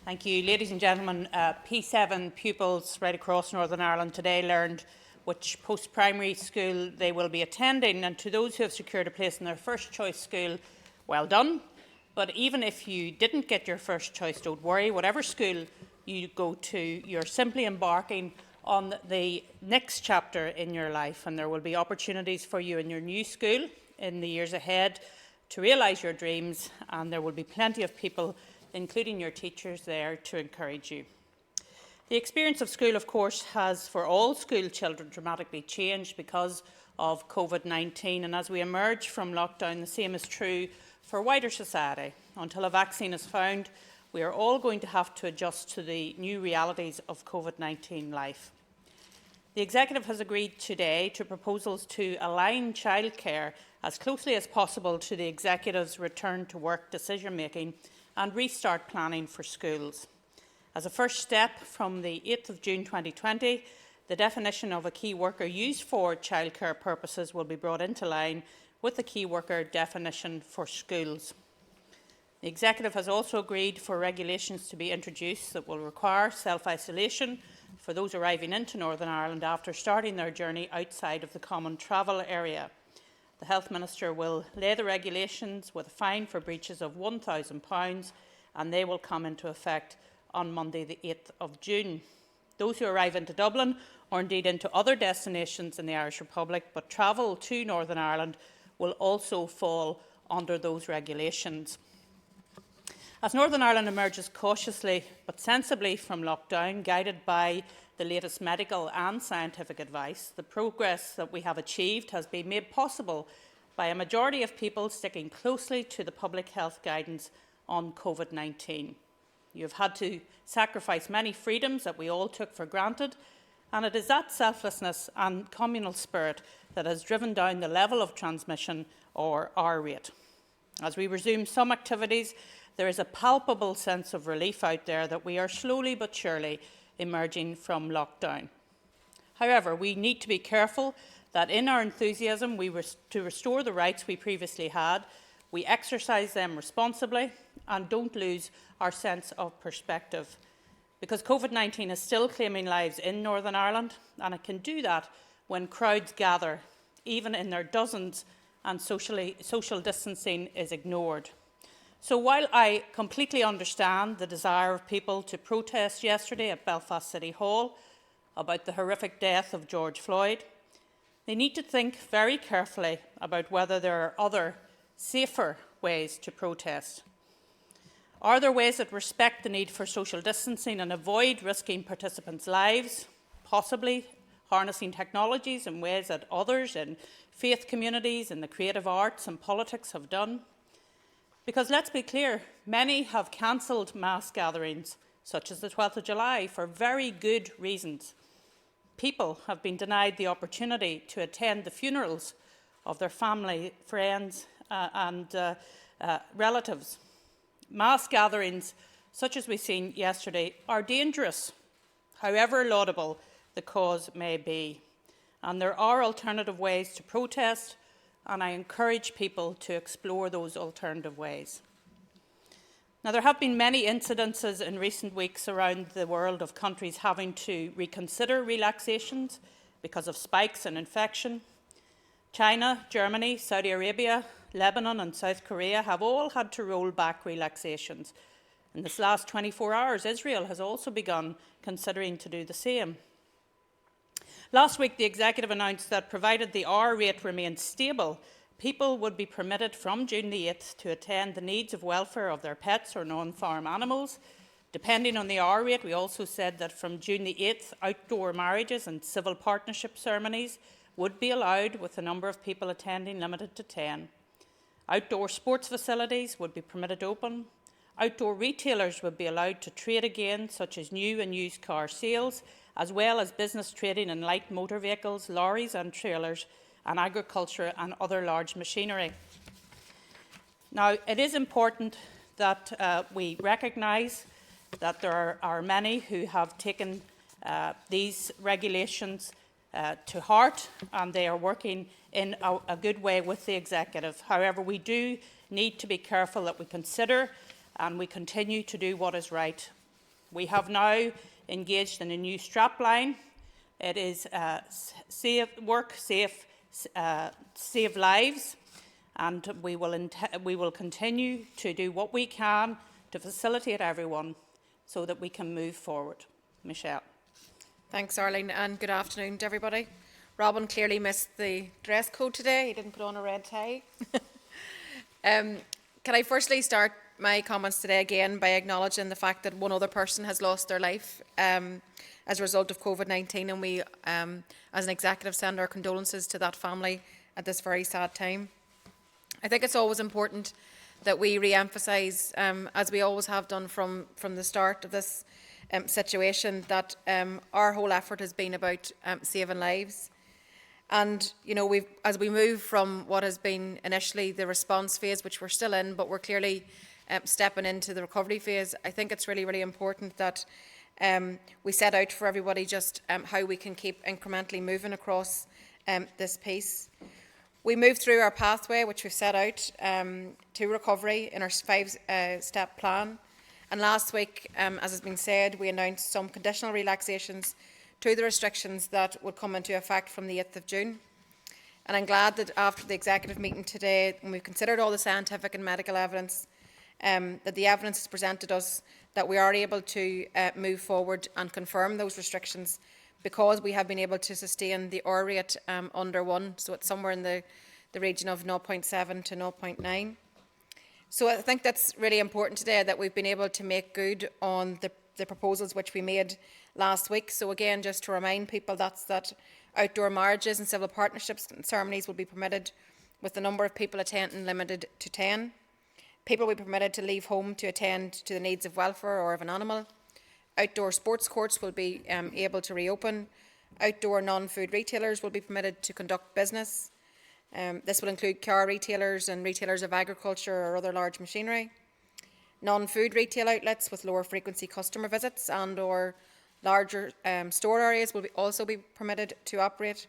Thank you. Ladies and gentlemen, P7 pupils right across Northern Ireland today learned which post-primary school they will be attending, and to those who have secured a place in their first choice school, well done. But even if you didn't get your first choice, don't worry. Whatever school you go to, you're simply embarking on the next chapter in your life, and there will be opportunities for you in your new school in the years ahead to realise your dreams, and there will be plenty of people, including your teachers, there to encourage you. The experience of school, of course, has for all school children dramatically changed because of COVID-19, and as we emerge from lockdown, the same is true for wider society. Until a vaccine is found, we are all going to have to adjust to the new realities of COVID-19 life. The Executive has agreed today to proposals to align childcare as closely as possible to the Executive's return to work decision-making and restart planning for schools. As a first step, from the 8th of June 2020, the definition of a key worker used for childcare purposes will be brought into line with the key worker definition for schools. The Executive has also agreed for regulations to be introduced that will require self-isolation for those arriving into Northern Ireland after starting their journey outside of the common travel area. The Health Minister will lay the regulations with a fine for breaches of £1,000, and they will come into effect on Monday the 8th of June. Those who arrive into Dublin or indeed into other destinations in the Irish Republic but travel to Northern Ireland will also fall under those regulations. As Northern Ireland emerges cautiously but sensibly from lockdown, guided by the latest medical and scientific advice, the progress that we have achieved has been made possible by a majority of people sticking closely to the public health guidance on COVID-19. You have had to sacrifice many freedoms that we all took for granted, and it is that selflessness and communal spirit that has driven down the level of transmission, or R rate. As we resume some activities, there is a palpable sense of relief out there that we are slowly but surely emerging from lockdown. However, we need to be careful that in our enthusiasm to restore the rights we previously had, we exercise them responsibly and don't lose our sense of perspective. Because COVID-19 is still claiming lives in Northern Ireland, and it can do that when crowds gather, even in their dozens, and social distancing is ignored. So while I completely understand the desire of people to protest yesterday at Belfast City Hall about the horrific death of George Floyd, they need to think very carefully about whether there are other, safer ways to protest. Are there ways that respect the need for social distancing and avoid risking participants' lives, possibly harnessing technologies in ways that others in faith communities, in the creative arts and politics have done? Because let's be clear, many have cancelled mass gatherings, such as the 12th of July, for very good reasons. People have been denied the opportunity to attend the funerals of their family, friends and relatives. Mass gatherings, such as we've seen yesterday, are dangerous, however laudable the cause may be. And there are alternative ways to protest, and I encourage people to explore those alternative ways. Now, there have been many incidences in recent weeks around the world of countries having to reconsider relaxations because of spikes in infection. China, Germany, Saudi Arabia, Lebanon and South Korea have all had to roll back relaxations. In this last 24 hours, Israel has also begun considering to do the same. Last week, the Executive announced that provided the R rate remained stable, people would be permitted from June the 8th to attend the needs of welfare of their pets or non-farm animals. Depending on the R rate, we also said that from June the 8th, outdoor marriages and civil partnership ceremonies would be allowed, with the number of people attending limited to 10. Outdoor sports facilities would be permitted open. Outdoor retailers would be allowed to trade again, such as new and used car sales, as well as business trading in light motor vehicles, lorries and trailers, and agriculture and other large machinery. Now, it is important that we recognise that there are many who have taken these regulations to heart, and they are working in a good way with the Executive. However, we do need to be careful that we consider and we continue to do what is right We have now engaged in a new strapline. It is work safe, save lives, and we will continue to do what we can to facilitate everyone so that we can move forward. Michelle. Thanks, Arlene, and good afternoon to everybody. Robin clearly missed the dress code today. He didn't put on a red tie. Can I firstly start my comments today again by acknowledging the fact that one other person has lost their life as a result of COVID-19, and we, as an executive, send our condolences to that family at this very sad time. I think it's always important that we re-emphasise, as we always have done from the start of this situation, that our whole effort has been about saving lives. And, you know, as we move from what has been initially the response phase, which we're still in, but we're clearly stepping into the recovery phase, I think it's really, really important that we set out for everybody just how we can keep incrementally moving across this piece. We moved through our pathway, which we've set out to recovery in our 5-step plan. And last week, as has been said, we announced some conditional relaxations to the restrictions that would come into effect from the 8th of June. And I'm glad that after the executive meeting today, when we've considered all the scientific and medical evidence, that the evidence has presented us that we are able to move forward and confirm those restrictions, because we have been able to sustain the R rate under 1, so it's somewhere in the region of 0.7 to 0.9. So I think that's really important today, that we've been able to make good on the proposals which we made last week. So again, just to remind people, that outdoor marriages and civil partnerships and ceremonies will be permitted with the number of people attending limited to 10. People will be permitted to leave home to attend to the needs of welfare or of an animal. Outdoor sports courts will be able to reopen. Outdoor non-food retailers will be permitted to conduct business. This will include car retailers and retailers of agriculture or other large machinery. Non-food retail outlets with lower frequency customer visits and or larger store areas will also be permitted to operate,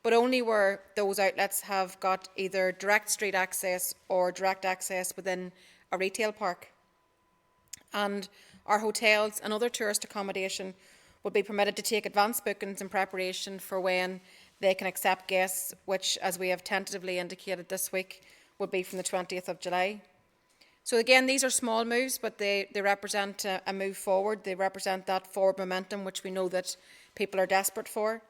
but only where those outlets have got either direct street access or direct access within a retail park. And our hotels and other tourist accommodation will be permitted to take advance bookings in preparation for when they can accept guests, which, as we have tentatively indicated this week, will be from the 20th of July. So again, these are small moves, but they represent a move forward. They represent that forward momentum which we know that people are desperate for.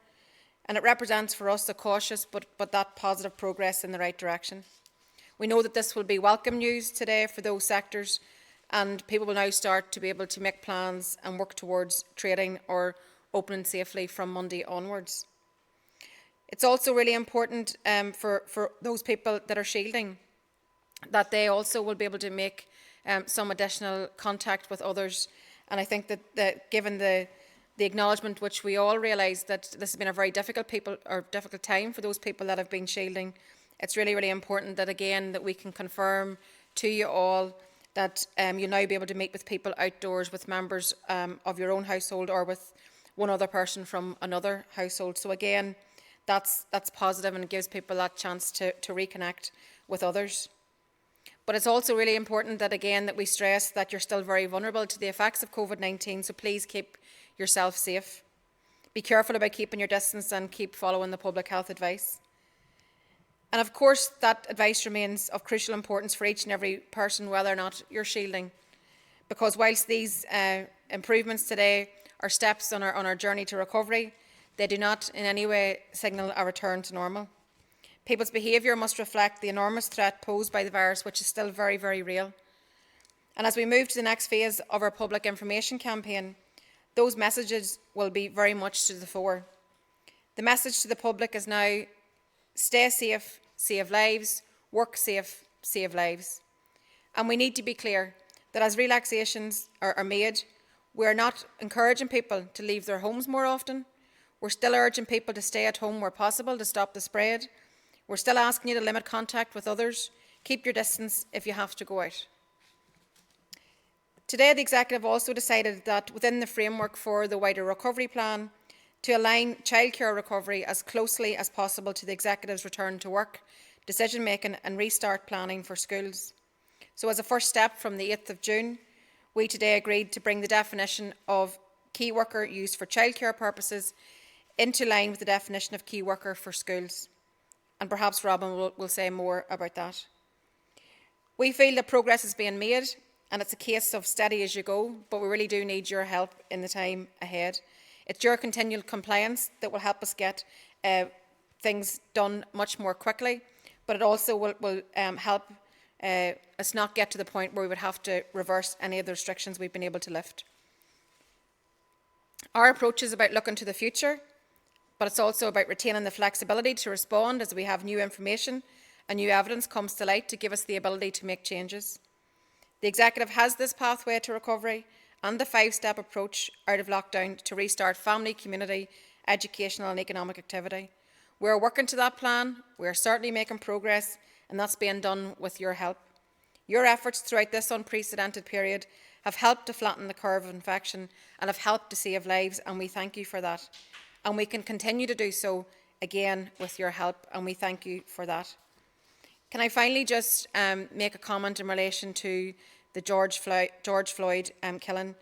And it represents for us a cautious but that positive progress in the right direction. We know that this will be welcome news today for those sectors, and people will now start to be able to make plans and work towards trading or opening safely from Monday onwards. It's also really important for those people that are shielding, that they also will be able to make some additional contact with others. And I think that given the acknowledgement, which we all realise, that this has been a very difficult time for those people that have been shielding, it's really, really important that, again, that we can confirm to you all that you'll now be able to meet with people outdoors, with members of your own household or with one other person from another household. So again, that's positive, and it gives people that chance to reconnect with others. But it's also really important that, again, that we stress that you're still very vulnerable to the effects of COVID-19, so please keep yourself safe. Be careful about keeping your distance and keep following the public health advice. And of course, that advice remains of crucial importance for each and every person, whether or not you're shielding. Because whilst these improvements today are steps on our journey to recovery, they do not in any way signal a return to normal. People's behaviour must reflect the enormous threat posed by the virus, which is still very, very real. And as we move to the next phase of our public information campaign, those messages will be very much to the fore. The message to the public is now: stay safe, save lives; work safe, save lives. And we need to be clear that as relaxations are made, we are not encouraging people to leave their homes more often. We're still urging people to stay at home where possible to stop the spread. We're still asking you to limit contact with others. Keep your distance if you have to go out. Today, the Executive also decided that within the framework for the wider recovery plan, to align childcare recovery as closely as possible to the Executive's return to work, decision-making and restart planning for schools. So as a first step, from the 8th of June, we today agreed to bring the definition of key worker used for childcare purposes into line with the definition of key worker for schools. And perhaps Robin will say more about that. We feel that progress is being made and it's a case of steady as you go, but we really do need your help in the time ahead. It's your continual compliance that will help us get things done much more quickly, but it also will help us not get to the point where we would have to reverse any of the restrictions we've been able to lift. Our approach is about looking to the future, but it's also about retaining the flexibility to respond as we have new information and new evidence comes to light to give us the ability to make changes. The Executive has this pathway to recovery and the 5-step approach out of lockdown to restart family, community, educational and economic activity. We're working to that plan, we're certainly making progress, and that's being done with your help. Your efforts throughout this unprecedented period have helped to flatten the curve of infection and have helped to save lives, and we thank you for that. And we can continue to do so again with your help, and we thank you for that. Can I finally just make a comment in relation to the George Floyd killing?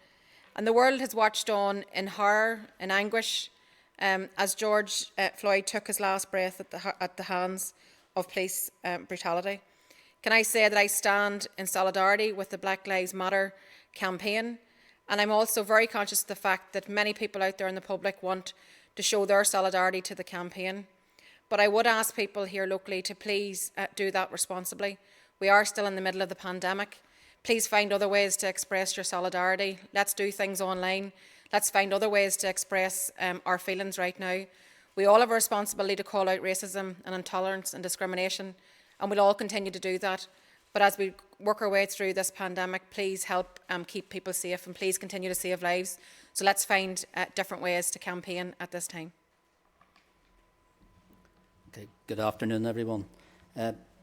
And the world has watched on in horror and anguish as George Floyd took his last breath at the hands of police brutality. Can I say that I stand in solidarity with the Black Lives Matter campaign, and I'm also very conscious of the fact that many people out there in the public want to show their solidarity to the campaign. But I would ask people here locally to please do that responsibly. We are still in the middle of the pandemic. Please find other ways to express your solidarity. Let's do things online. Let's find other ways to express our feelings right now. We all have a responsibility to call out racism and intolerance and discrimination, and we'll all continue to do that. But as we work our way through this pandemic, please help keep people safe and please continue to save lives. So let's find different ways to campaign at this time. Okay. Good afternoon, everyone.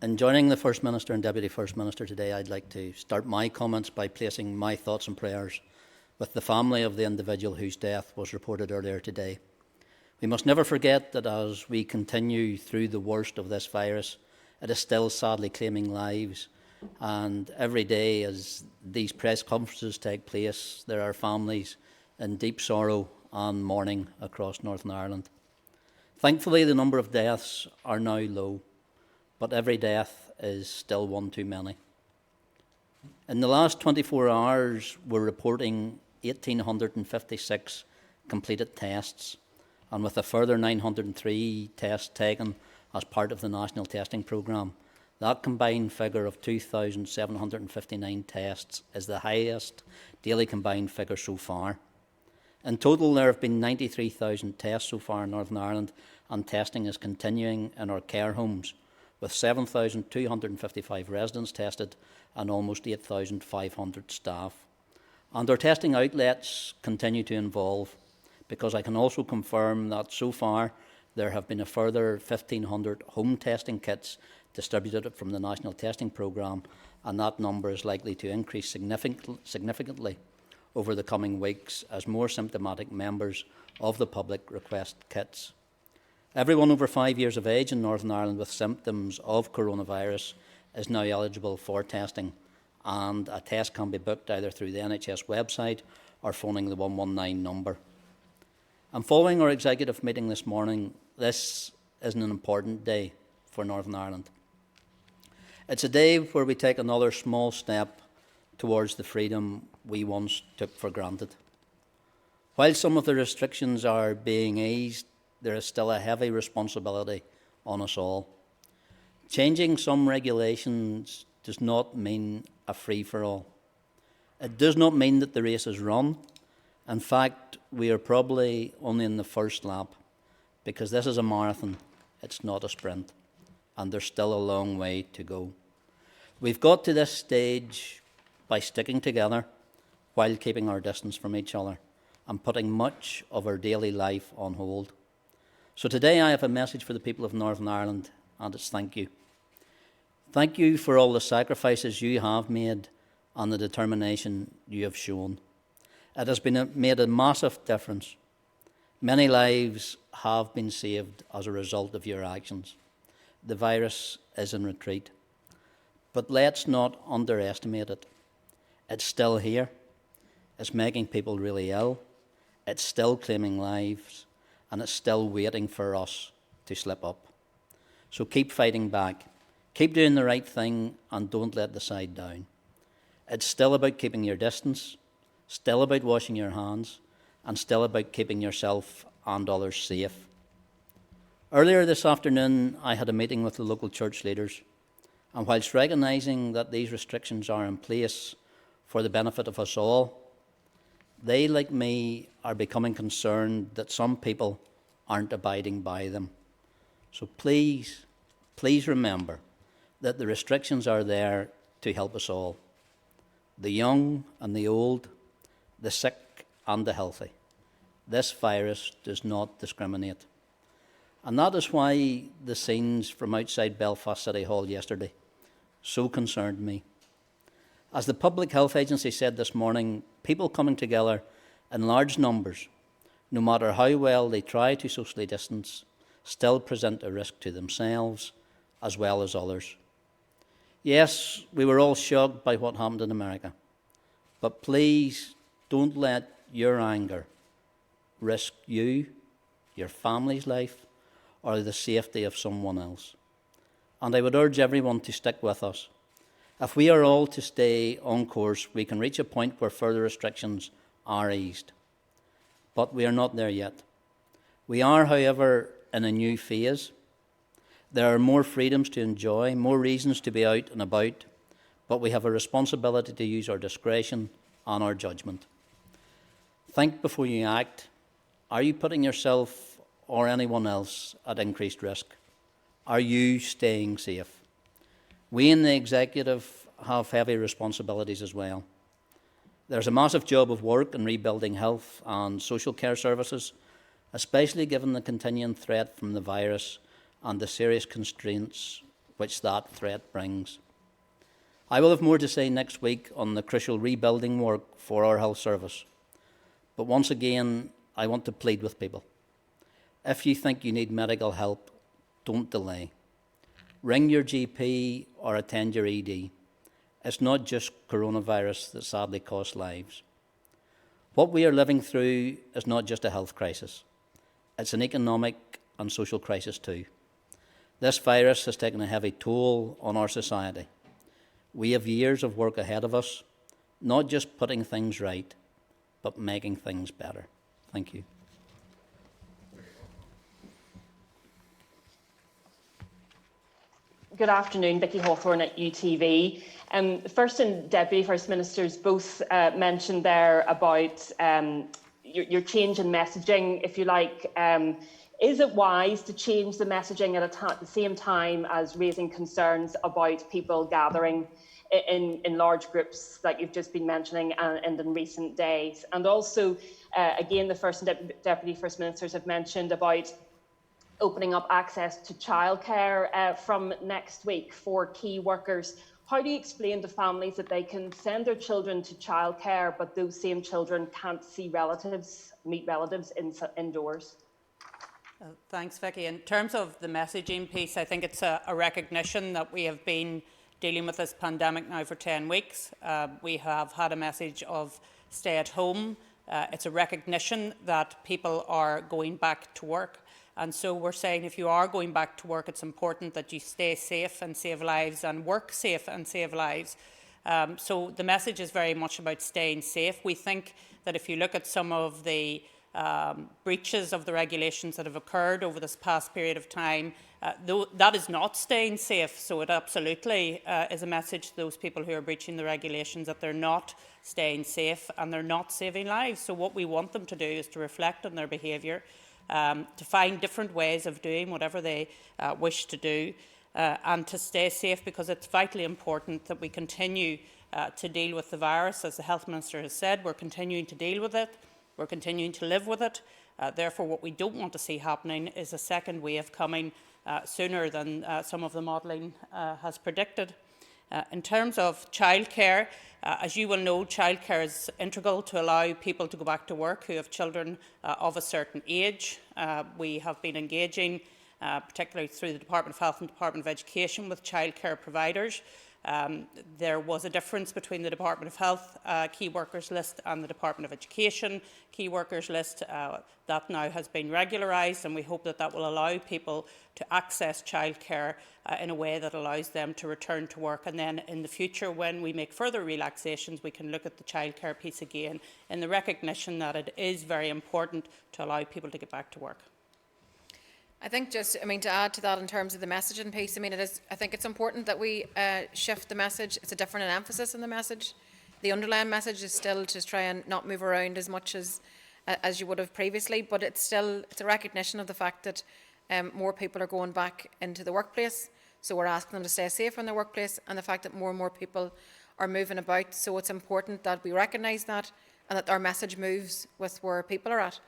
In joining the First Minister and Deputy First Minister today, I'd like to start my comments by placing my thoughts and prayers with the family of the individual whose death was reported earlier today. We must never forget that as we continue through the worst of this virus, it is still sadly claiming lives. And every day as these press conferences take place, there are families in deep sorrow and mourning across Northern Ireland. Thankfully, the number of deaths are now low, but every death is still one too many. In the last 24 hours, we're reporting 1,856 completed tests, and with a further 903 tests taken as part of the national testing programme, that combined figure of 2,759 tests is the highest daily combined figure so far. In total, there have been 93,000 tests so far in Northern Ireland, and testing is continuing in our care homes, with 7,255 residents tested and almost 8,500 staff. And our testing outlets continue to evolve, because I can also confirm that so far there have been a further 1,500 home testing kits distributed from the National Testing Programme, and that number is likely to increase significantly over the coming weeks as more symptomatic members of the public request kits. Everyone over 5 years of age in Northern Ireland with symptoms of coronavirus is now eligible for testing, and a test can be booked either through the NHS website or phoning the 119 number. And following our executive meeting this morning, this is an important day for Northern Ireland. It's a day where we take another small step towards the freedom we once took for granted. While some of the restrictions are being eased, there is still a heavy responsibility on us all. Changing some regulations does not mean a free-for-all. It does not mean that the race is run. In fact, we are probably only in the first lap, because this is a marathon, it's not a sprint, and there's still a long way to go. We've got to this stage by sticking together while keeping our distance from each other and putting much of our daily life on hold. So today I have a message for the people of Northern Ireland, and it's thank you. Thank you for all the sacrifices you have made and the determination you have shown. It has made a massive difference. Many lives have been saved as a result of your actions. The virus is in retreat. But let's not underestimate it. It's still here. It's making people really ill. It's still claiming lives, and it's still waiting for us to slip up. So keep fighting back. Keep doing the right thing, and don't let the side down. It's still about keeping your distance, still about washing your hands, and still about keeping yourself and others safe. Earlier this afternoon, I had a meeting with the local church leaders, and whilst recognising that these restrictions are in place for the benefit of us all, they, like me, are becoming concerned that some people aren't abiding by them. So please remember that the restrictions are there to help us all. The young and the old, the sick and the healthy. This virus does not discriminate. And that is why the scenes from outside Belfast City Hall yesterday so concerned me. As the Public Health Agency said this morning, people coming together in large numbers, no matter how well they try to socially distance, still present a risk to themselves as well as others. Yes, we were all shocked by what happened in America, but please don't let your anger risk you, your family's life, or the safety of someone else. And I would urge everyone to stick with us. If we are all to stay on course, we can reach a point where further restrictions are eased. But we are not there yet. We are, however, in a new phase. There are more freedoms to enjoy, more reasons to be out and about, but we have a responsibility to use our discretion and our judgment. Think before you act. Are you putting yourself or anyone else at increased risk? Are you staying safe? We in the executive have heavy responsibilities as well. There's a massive job of work in rebuilding health and social care services, especially given the continuing threat from the virus and the serious constraints which that threat brings. I will have more to say next week on the crucial rebuilding work for our health service. But once again, I want to plead with people. If you think you need medical help, don't delay. Ring your GP or attend your ED. It's not just coronavirus that sadly costs lives. What we are living through is not just a health crisis. It's an economic and social crisis too. This virus has taken a heavy toll on our society. We have years of work ahead of us, not just putting things right, but making things better. Thank you. Good afternoon, Vicky Hawthorne at UTV. The First and Deputy First Ministers both mentioned there about your change in messaging, if you like. Is it wise to change the messaging at the same time as raising concerns about people gathering in large groups like you've just been mentioning and in recent days? And also, again, the First and Deputy First Ministers have mentioned about opening up access to childcare from next week for key workers. How do you explain to families that they can send their children to childcare, but those same children can't see relatives, meet relatives indoors? Thanks, Vicky. In terms of the messaging piece, I think it's a recognition that we have been dealing with this pandemic now for 10 weeks. We have had a message of stay at home. It's a recognition that people are going back to work. And so we're saying if you are going back to work, it's important that you stay safe and save lives and work safe and save lives. So the message is very much about staying safe. We think that if you look at some of the breaches of the regulations that have occurred over this past period of time, that is not staying safe. So it absolutely is a message to those people who are breaching the regulations that they're not staying safe and they're not saving lives. So what we want them to do is to reflect on their behaviour, to find different ways of doing whatever they wish to do, and to stay safe, because it's vitally important that we continue to deal with the virus. As the Health Minister has said, we're continuing to deal with it, we're continuing to live with it. Therefore, what we don't want to see happening is a second wave coming sooner than some of the modelling has predicted. In terms of childcare, as you will know, childcare is integral to allow people to go back to work who have children of a certain age. We have been engaging, particularly through the Department of Health and Department of Education, with childcare providers There was a difference between the Department of Health key workers list and the Department of Education key workers list. That now has been regularised, and we hope that that will allow people to access childcare in a way that allows them to return to work. And then in the future, when we make further relaxations, we can look at the childcare piece again in the recognition that it is very important to allow people to get back to work. I think to add to that in terms of the messaging piece, I think it's important that we shift the message. It's a different emphasis in the message. The underlying message is still to try and not move around as much as you would have previously, but it's a recognition of the fact that more people are going back into the workplace. So we're asking them to stay safe in their workplace, and the fact that more and more people are moving about. So it's important that we recognise that and that our message moves with where people are at.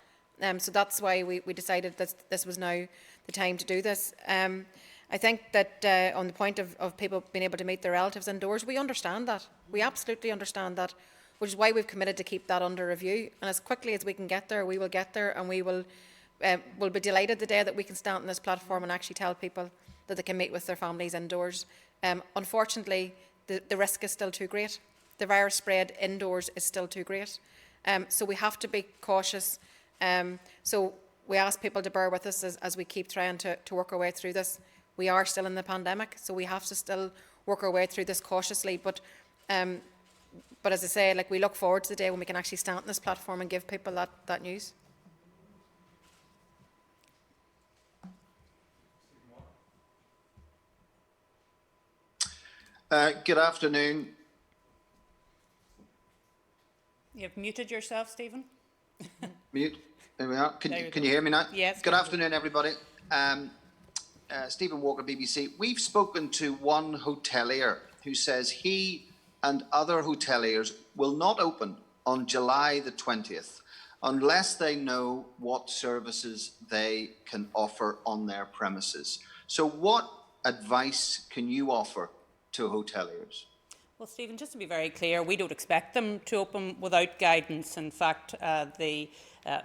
So that's why we decided that this was now the time to do this. I think that on the point of people being able to meet their relatives indoors, we understand that. We absolutely understand that, which is why we've committed to keep that under review. And as quickly as we can get there, we will get there, and we'll be delighted the day that we can stand on this platform and actually tell people that they can meet with their families indoors. Unfortunately, the risk is still too great. The virus spread indoors is still too great. So we have to be cautious. So we ask people to bear with us as we keep trying to work our way through this. We are still in the pandemic, so we have to still work our way through this cautiously. But as I say, we look forward to the day when we can actually stand on this platform and give people that news. Good afternoon. You've muted yourself, Stephen. Mute. There we are. Can you hear me now? Yes. Good afternoon, everybody. Stephen Walker, BBC. We've spoken to one hotelier who says he and other hoteliers will not open on July the 20th unless they know what services they can offer on their premises. So what advice can you offer to hoteliers? Well, Stephen, just to be very clear, we don't expect them to open without guidance. In fact, the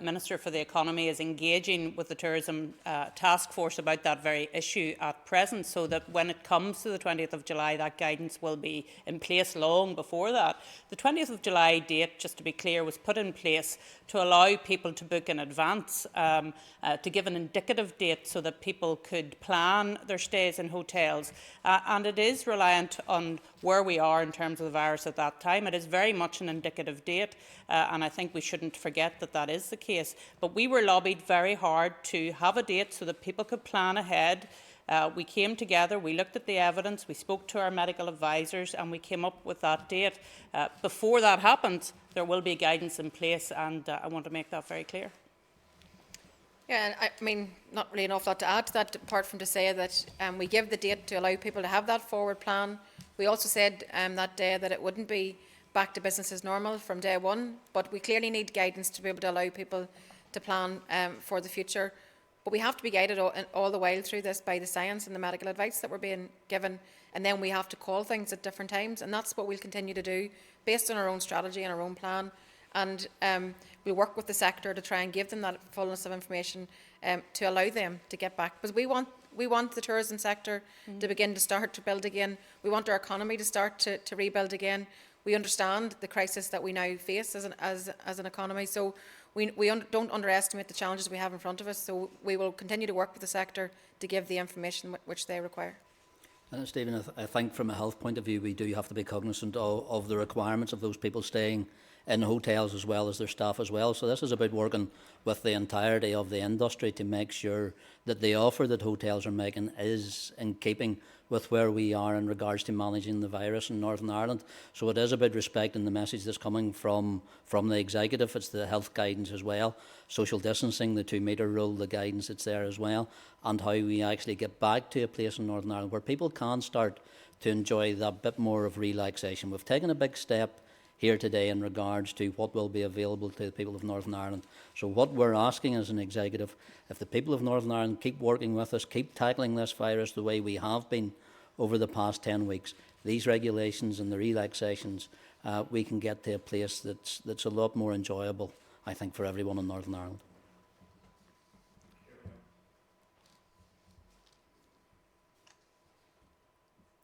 Minister for the Economy is engaging with the Tourism Task Force about that very issue at present, so that when it comes to the 20th of July, that guidance will be in place long before that. The 20th of July date, just to be clear, was put in place to allow people to book in advance, to give an indicative date so that people could plan their stays in hotels. And it is reliant on where we are in terms of the virus at that time. It is very much an indicative date, and I think we shouldn't forget that that is the case. But we were lobbied very hard to have a date so that people could plan ahead. We came together, we looked at the evidence, we spoke to our medical advisors, and we came up with that date. Before that happens, there will be guidance in place, and I want to make that very clear. Yeah, and not really an awful lot to add to that, apart from to say that we give the date to allow people to have that forward plan. We also said that day that it wouldn't be back to business as normal from day one, but we clearly need guidance to be able to allow people to plan for the future. But we have to be guided all the while through this by the science and the medical advice that we're being given, and then we have to call things at different times, and that's what we'll continue to do based on our own strategy and our own plan. And we'll work with the sector to try and give them that fullness of information to allow them to get back. Because we want the tourism sector to begin to start to build again. We want our economy to start to rebuild again. We understand the crisis that we now face as an economy. So we don't underestimate the challenges we have in front of us. So we will continue to work with the sector to give the information which they require. And Stephen, I think from a health point of view, we do have to be cognizant of the requirements of those people staying in hotels as well as their staff as well. So this is about working with the entirety of the industry to make sure that the offer that hotels are making is in keeping with where we are in regards to managing the virus in Northern Ireland. So it is about respecting the message that's coming from the executive. It's the health guidance as well, social distancing, the 2-metre rule, the guidance that's there as well, and how we actually get back to a place in Northern Ireland where people can start to enjoy that bit more of relaxation. We've taken a big step here today in regards to what will be available to the people of Northern Ireland. So what we're asking as an executive, if the people of Northern Ireland keep working with us, keep tackling this virus the way we have been over the past 10 weeks, these regulations and the relaxations, we can get to a place that's a lot more enjoyable, I think, for everyone in Northern Ireland.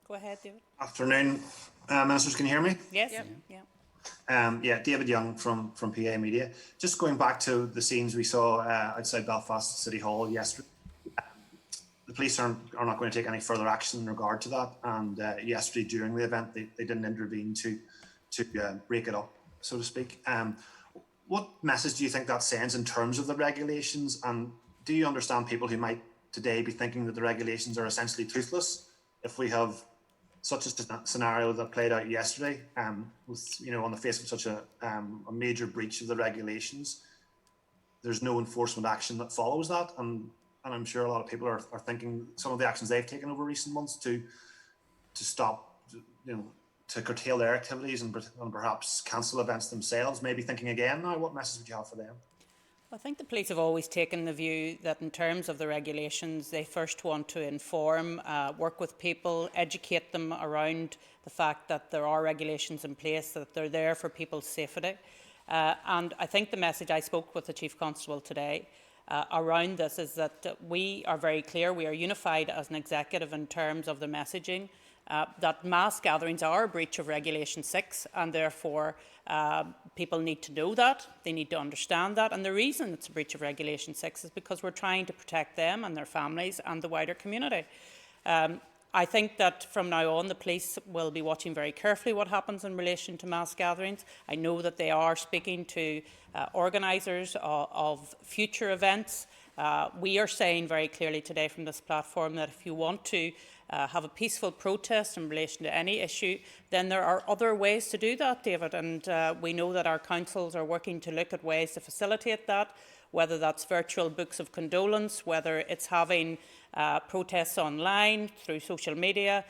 Go ahead, David. Afternoon, Ministers, can you hear me? Yes? Yep. Yeah. David Young from PA Media. Just going back to the scenes we saw outside Belfast City Hall yesterday. The police are not going to take any further action in regard to that. And yesterday during the event, they didn't intervene to break it up, so to speak. What message do you think that sends in terms of the regulations? And do you understand people who might today be thinking that the regulations are essentially toothless if we have such a scenario that played out yesterday, with, you know, on the face of such a major breach of the regulations, there's no enforcement action that follows that, and I'm sure a lot of people are thinking some of the actions they've taken over recent months to stop, you know, to curtail their activities and perhaps cancel events themselves, maybe thinking again now. What message would you have for them? I think the police have always taken the view that in terms of the regulations, they first want to inform, work with people, educate them around the fact that there are regulations in place, that they're there for people's safety. And I think the message, I spoke with the Chief Constable today around this, is that we are very clear, we are unified as an executive in terms of the messaging, that mass gatherings are a breach of Regulation 6, and therefore people need to know that, they need to understand that, and the reason it's a breach of Regulation 6 is because we're trying to protect them and their families and the wider community. I think that from now on the police will be watching very carefully what happens in relation to mass gatherings. I know that they are speaking to organisers of future events. We are saying very clearly today from this platform that if you want to have a peaceful protest in relation to any issue, then there are other ways to do that, David, and we know that our councils are working to look at ways to facilitate that, whether that's virtual books of condolence, whether it's having protests online through social media.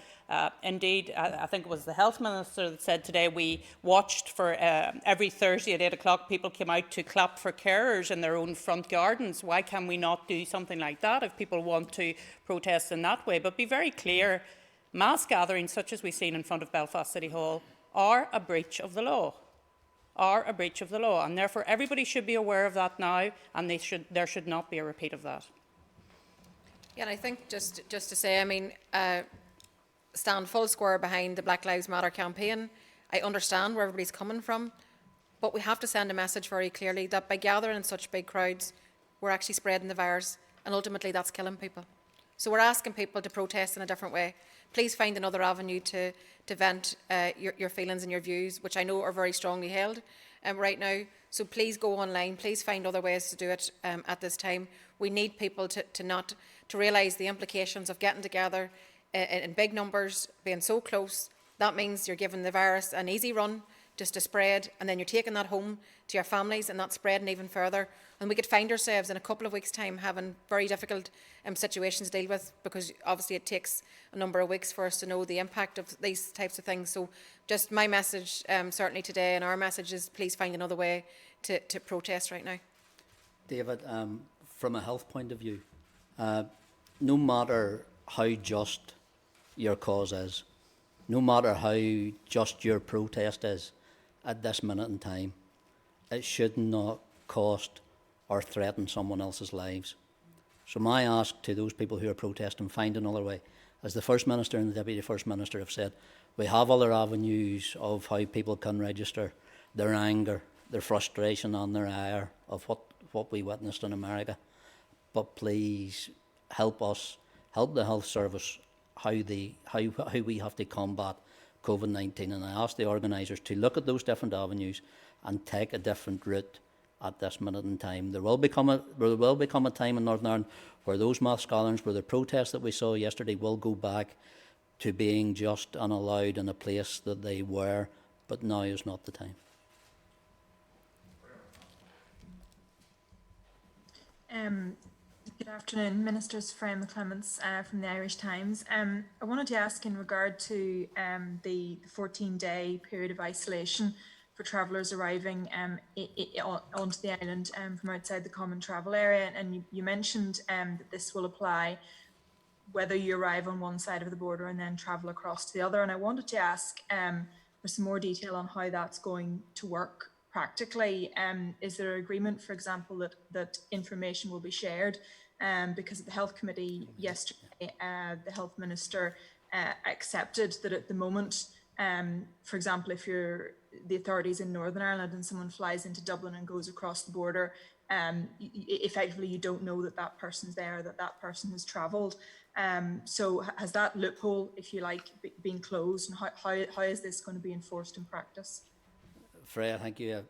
Indeed, I think it was the Health Minister that said today we watched for every Thursday at 8 o'clock people came out to clap for carers in their own front gardens. Why can we not do something like that if people want to protest in that way? But be very clear, mass gatherings such as we've seen in front of Belfast City Hall are a breach of the law. Are a breach of the law, and therefore everybody should be aware of that now, and there should not be a repeat of that. Yeah, and I think just to say, I mean, stand full square behind the Black Lives Matter campaign. I understand where everybody's coming from, but we have to send a message very clearly that by gathering in such big crowds, we're actually spreading the virus, and ultimately that's killing people. So we're asking people to protest in a different way. Please find another avenue to vent your feelings and your views, which I know are very strongly held right now. So please go online. Please find other ways to do it at this time. We need people to realise the implications of getting together in big numbers, being so close. That means you're giving the virus an easy run just to spread, and then you're taking that home to your families, and that's spreading even further. And we could find ourselves in a couple of weeks' time having very difficult situations to deal with, because obviously it takes a number of weeks for us to know the impact of these types of things. So just my message certainly today, and our message is please find another way to protest right now. David, from a health point of view, no matter how just your cause is, no matter how just your protest is at this minute in time, it should not cost or threaten someone else's lives. So my ask to those people who are protesting, find another way. As the First Minister and the Deputy First Minister have said, we have other avenues of how people can register their anger, their frustration and their ire of what we witnessed in America. But please help us, help the health service how we have to combat COVID-19. And I ask the organisers to look at those different avenues and take a different route at this minute in time. There will become a time in Northern Ireland where those mass gatherings, where the protests that we saw yesterday will go back to being just and allowed in a place that they were, but now is not the time. Good afternoon, Ministers. Fran Clements from the Irish Times. I wanted to ask in regard to the 14-day period of isolation for travellers arriving onto the island from outside the common travel area, and you mentioned that this will apply whether you arrive on one side of the border and then travel across to the other. And I wanted to ask for some more detail on how that's going to work practically. Is there agreement, for example, that information will be shared? Because at the Health Committee yesterday, the Health Minister accepted that at the moment, for example, if you're the authorities in Northern Ireland and someone flies into Dublin and goes across the border, effectively you don't know that that person's there, that that person has travelled. So has that loophole, if you like, been closed, and how is this going to be enforced in practice? Freya, thank you.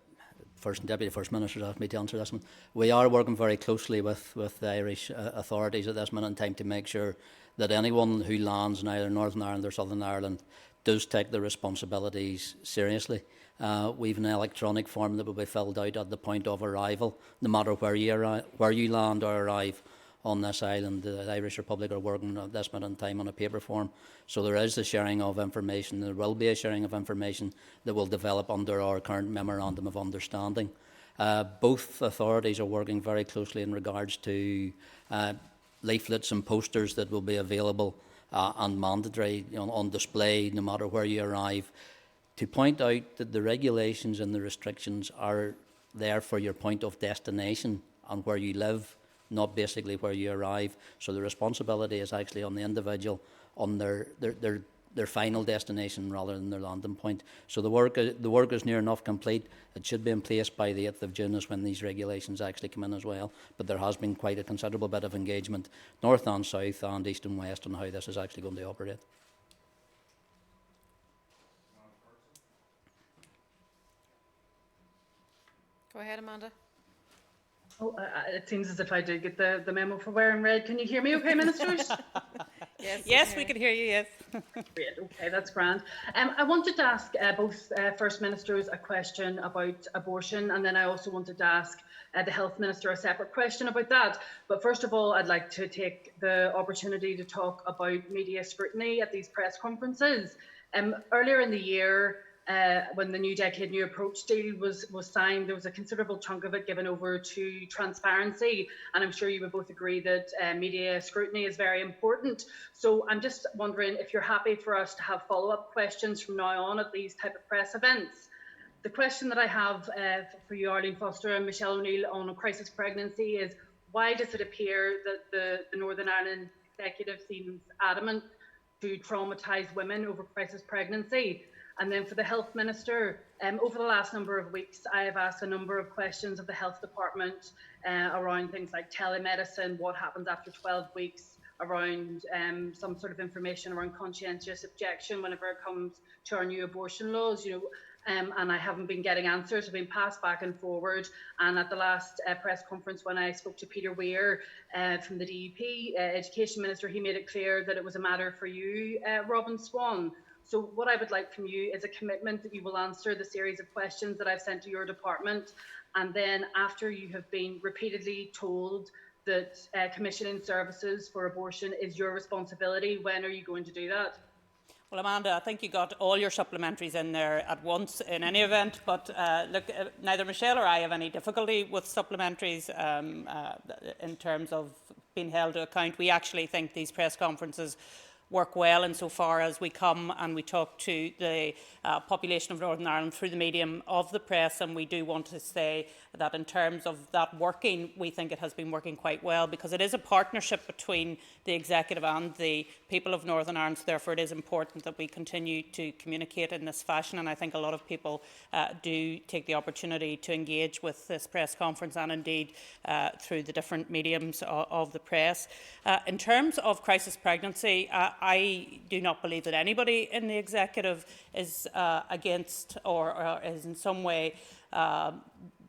First and Deputy First Minister asked me to answer this one. We are working very closely with the Irish authorities at this minute in time to make sure that anyone who lands in either Northern Ireland or Southern Ireland does take the responsibilities seriously. We've an electronic form that will be filled out at the point of arrival, no matter where you land or arrive on this island. The Irish Republic are working at this minute in time on a paper form. So there is a sharing of information. There will be a sharing of information that will develop under our current Memorandum of Understanding. Both authorities are working very closely in regards to leaflets and posters that will be available and mandatory, on display no matter where you arrive, to point out that the regulations and the restrictions are there for your point of destination and where you live, not basically where you arrive. So the responsibility is actually on the individual on their final destination rather than their landing point. So the work is near enough complete. It should be in place by the 8th of June is when these regulations actually come in as well. But there has been quite a considerable bit of engagement, north and south and east and west, on how this is actually going to operate. Go ahead, Amanda. Oh, it seems as if I did get the memo for wearing red. Can you hear me okay, Ministers? Yes, we can hear you, yes. Great, okay, that's grand. I wanted to ask both First Ministers a question about abortion, and then I also wanted to ask the Health Minister a separate question about that. But first of all, I'd like to take the opportunity to talk about media scrutiny at these press conferences. Earlier in the year, when the New Decade New Approach deal was signed, there was a considerable chunk of it given over to transparency, and I'm sure you would both agree that media scrutiny is very important. So I'm just wondering if you're happy for us to have follow-up questions from now on at these type of press events. The question that I have for you, Arlene Foster and Michelle O'Neill, on a crisis pregnancy is, why does it appear that the Northern Ireland executive seems adamant to traumatise women over crisis pregnancy? And then for the Health Minister, over the last number of weeks, I have asked a number of questions of the Health Department around things like telemedicine, what happens after 12 weeks, around some sort of information around conscientious objection whenever it comes to our new abortion laws, and I haven't been getting answers. I've been passed back and forward. And at the last press conference, when I spoke to Peter Weir from the DUP Education Minister, he made it clear that it was a matter for you, Robin Swann. So what I would like from you is a commitment that you will answer the series of questions that I've sent to your department. And then after you have been repeatedly told that commissioning services for abortion is your responsibility, when are you going to do that? Well, Amanda, I think you got all your supplementaries in there at once in any event, but look, neither Michelle or I have any difficulty with supplementaries in terms of being held to account. We actually think these press conferences work well insofar as we come and we talk to the population of Northern Ireland through the medium of the press, and we do want to say that in terms of that working, we think it has been working quite well, because it is a partnership between the executive and the people of Northern Ireland. So therefore it is important that we continue to communicate in this fashion, and I think a lot of people do take the opportunity to engage with this press conference and indeed through the different mediums of the press. In terms of crisis pregnancy, I do not believe that anybody in the executive is against or is in some way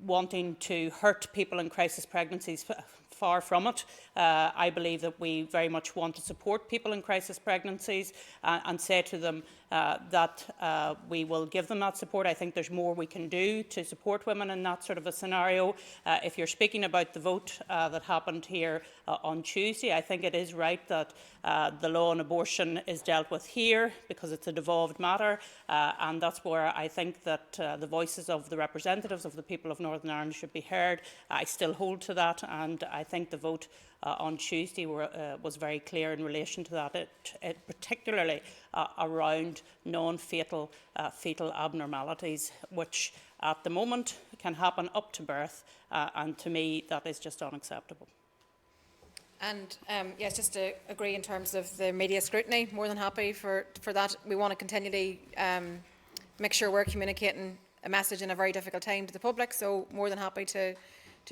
wanting to hurt people in crisis pregnancies. Far from it. I believe that we very much want to support people in crisis pregnancies and say to them that we will give them that support. I think there's more we can do to support women in that sort of a scenario. If you're speaking about the vote that happened here on Tuesday, I think it is right that the law on abortion is dealt with here because it's a devolved matter, and that's where I think that the voices of the representatives of the people of Northern Ireland should be heard. I still hold to that, and I think the vote on Tuesday was very clear in relation to that, particularly around non-fatal fetal abnormalities, which at the moment can happen up to birth, and to me that is just unacceptable. And yes, just to agree in terms of the media scrutiny, more than happy for that. We want to continually make sure we're communicating a message in a very difficult time to the public, so more than happy to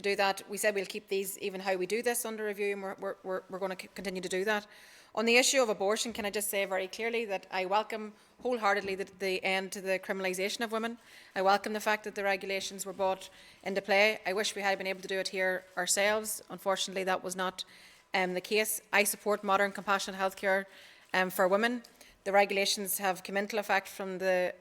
do that. We said we'll keep these, even how we do this, under review, and we're going to continue to do that. On the issue of abortion, can I just say very clearly that I welcome wholeheartedly the end to the criminalisation of women. I welcome the fact that the regulations were brought into play. I wish we had been able to do it here ourselves. Unfortunately, that was not the case. I support modern compassionate healthcare for women. The regulations have come into effect from the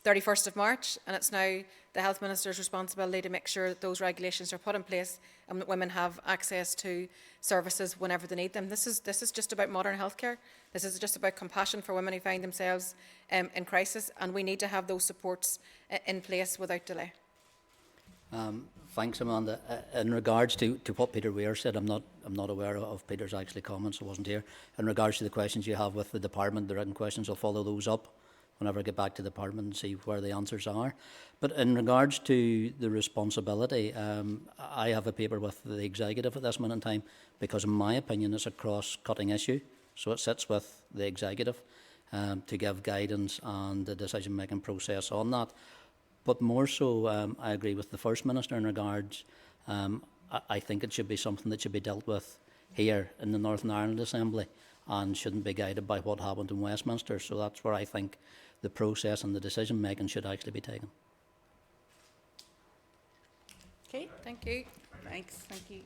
31st of March, and it's now the Health Minister's responsibility to make sure that those regulations are put in place and that women have access to services whenever they need them. This is just about modern healthcare. This is just about compassion for women who find themselves in crisis, and we need to have those supports in place without delay. Thanks, Amanda. In regards to what Peter Weir said, I'm not aware of Peter's actually comments. I wasn't here. In regards to the questions you have with the department, the written questions, I'll follow those up whenever I get back to the department and see where the answers are. But in regards to the responsibility, I have a paper with the executive at this minute in time because, in my opinion, it's a cross-cutting issue. So it sits with the executive to give guidance and the decision-making process on that. But more so, I agree with the First Minister in regards, I think it should be something that should be dealt with here in the Northern Ireland Assembly and shouldn't be guided by what happened in Westminster. So that's where I think the process and the decision making should actually be taken. Okay, thank you. Thanks. Thank you.